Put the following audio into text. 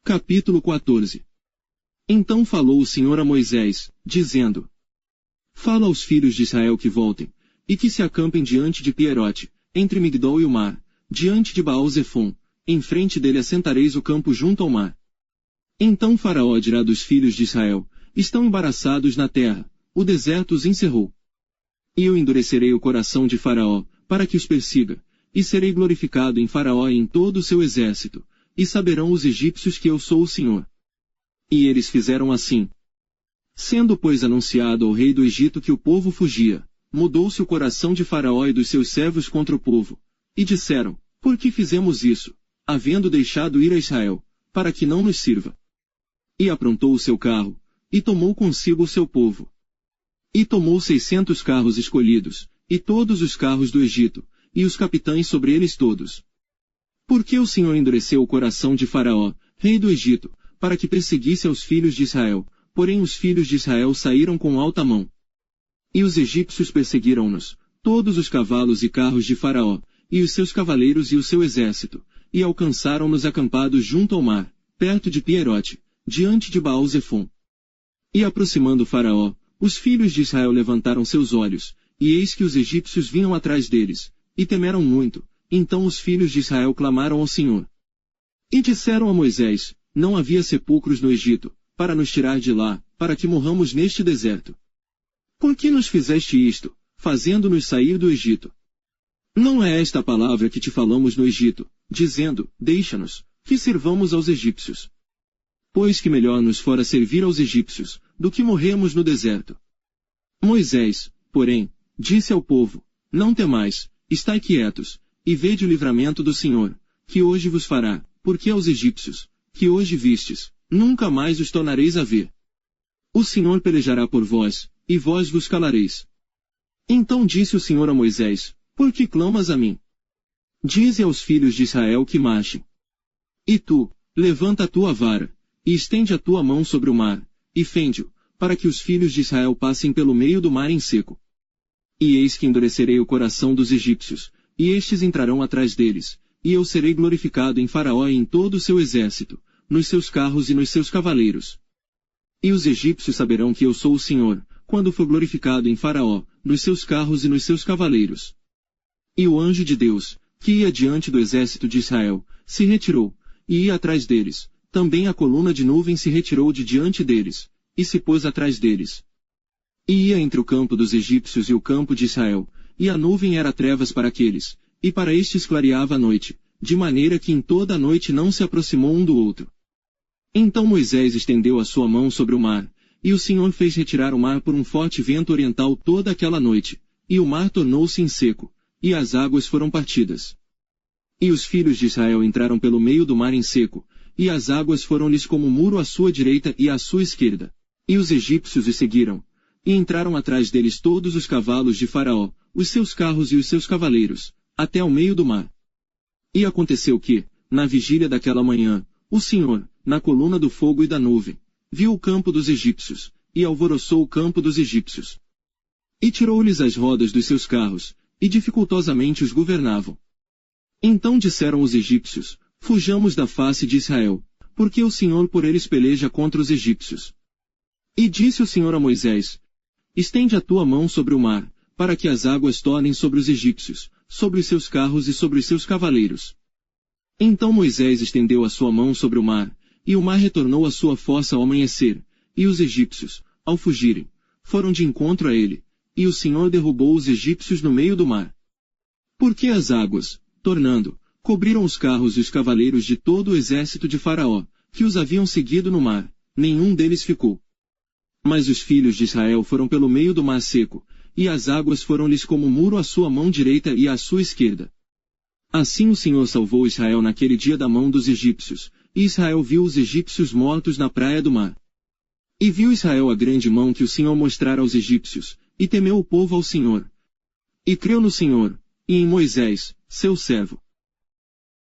Capítulo 14. Então falou o Senhor a Moisés, dizendo: Fala aos filhos de Israel que voltem, e que se acampem diante de Pierote, entre Migdol e o mar, diante de Baal-Zefon, em frente dele assentareis o campo junto ao mar. Então Faraó dirá dos filhos de Israel: Estão embaraçados na terra, o deserto os encerrou. E eu endurecerei o coração de Faraó, para que os persiga, e serei glorificado em Faraó e em todo o seu exército, e saberão os egípcios que eu sou o Senhor. E eles fizeram assim. Sendo, pois, anunciado ao rei do Egito que o povo fugia, mudou-se o coração de Faraó e dos seus servos contra o povo, e disseram: Por que fizemos isso, havendo deixado ir a Israel, para que não nos sirva? E aprontou o seu carro, e tomou consigo o seu povo. E tomou 600 carros escolhidos, e todos os carros do Egito, e os capitães sobre eles todos. Porque o Senhor endureceu o coração de Faraó, rei do Egito, para que perseguisse aos filhos de Israel, porém os filhos de Israel saíram com alta mão. E os egípcios perseguiram-nos, todos os cavalos e carros de Faraó, e os seus cavaleiros e o seu exército, e alcançaram-nos acampados junto ao mar, perto de Pierote, diante de Baal-Zefon. E aproximando Faraó, os filhos de Israel levantaram seus olhos, e eis que os egípcios vinham atrás deles, e temeram muito. Então os filhos de Israel clamaram ao Senhor. E disseram a Moisés: Não havia sepulcros no Egito, para nos tirar de lá, para que morramos neste deserto. Por que nos fizeste isto, fazendo-nos sair do Egito? Não é esta a palavra que te falamos no Egito, dizendo: Deixa-nos, que sirvamos aos egípcios. Pois que melhor nos fora servir aos egípcios, do que morrermos no deserto. Moisés, porém, disse ao povo: Não temais, estai quietos, e vede o livramento do Senhor, que hoje vos fará, porque aos egípcios, que hoje vistes, nunca mais os tornareis a ver. O Senhor pelejará por vós, e vós vos calareis. Então disse o Senhor a Moisés: Por que clamas a mim? Dize aos filhos de Israel que marchem. E tu, levanta a tua vara, e estende a tua mão sobre o mar, e fende-o, para que os filhos de Israel passem pelo meio do mar em seco. E eis que endurecerei o coração dos egípcios, e estes entrarão atrás deles, e eu serei glorificado em Faraó e em todo o seu exército, nos seus carros e nos seus cavaleiros. E os egípcios saberão que eu sou o Senhor, quando for glorificado em Faraó, nos seus carros e nos seus cavaleiros. E o anjo de Deus, que ia diante do exército de Israel, se retirou, e ia atrás deles. Também a coluna de nuvem se retirou de diante deles, e se pôs atrás deles. E ia entre o campo dos egípcios e o campo de Israel, e a nuvem era trevas para aqueles, e para estes clareava a noite, de maneira que em toda a noite não se aproximou um do outro. Então Moisés estendeu a sua mão sobre o mar, e o Senhor fez retirar o mar por um forte vento oriental toda aquela noite, e o mar tornou-se em seco, e as águas foram partidas. E os filhos de Israel entraram pelo meio do mar em seco, e as águas foram-lhes como muro à sua direita e à sua esquerda. E os egípcios os seguiram, e entraram atrás deles todos os cavalos de Faraó, os seus carros e os seus cavaleiros, até ao meio do mar. E aconteceu que, na vigília daquela manhã, o Senhor, na coluna do fogo e da nuvem, viu o campo dos egípcios, e alvoroçou o campo dos egípcios. E tirou-lhes as rodas dos seus carros, e dificultosamente os governavam. Então disseram os egípcios: Fujamos da face de Israel, porque o Senhor por eles peleja contra os egípcios. E disse o Senhor a Moisés: Estende a tua mão sobre o mar, para que as águas tornem sobre os egípcios, sobre os seus carros e sobre os seus cavaleiros. Então Moisés estendeu a sua mão sobre o mar, e o mar retornou à sua força ao amanhecer, e os egípcios, ao fugirem, foram de encontro a ele, e o Senhor derrubou os egípcios no meio do mar. Porque as águas, tornando, cobriram os carros e os cavaleiros de todo o exército de Faraó, que os haviam seguido no mar, nenhum deles ficou. Mas os filhos de Israel foram pelo meio do mar seco, e as águas foram-lhes como muro à sua mão direita e à sua esquerda. Assim o Senhor salvou Israel naquele dia da mão dos egípcios, e Israel viu os egípcios mortos na praia do mar. E viu Israel a grande mão que o Senhor mostrara aos egípcios, e temeu o povo ao Senhor. E creu no Senhor, e em Moisés, seu servo.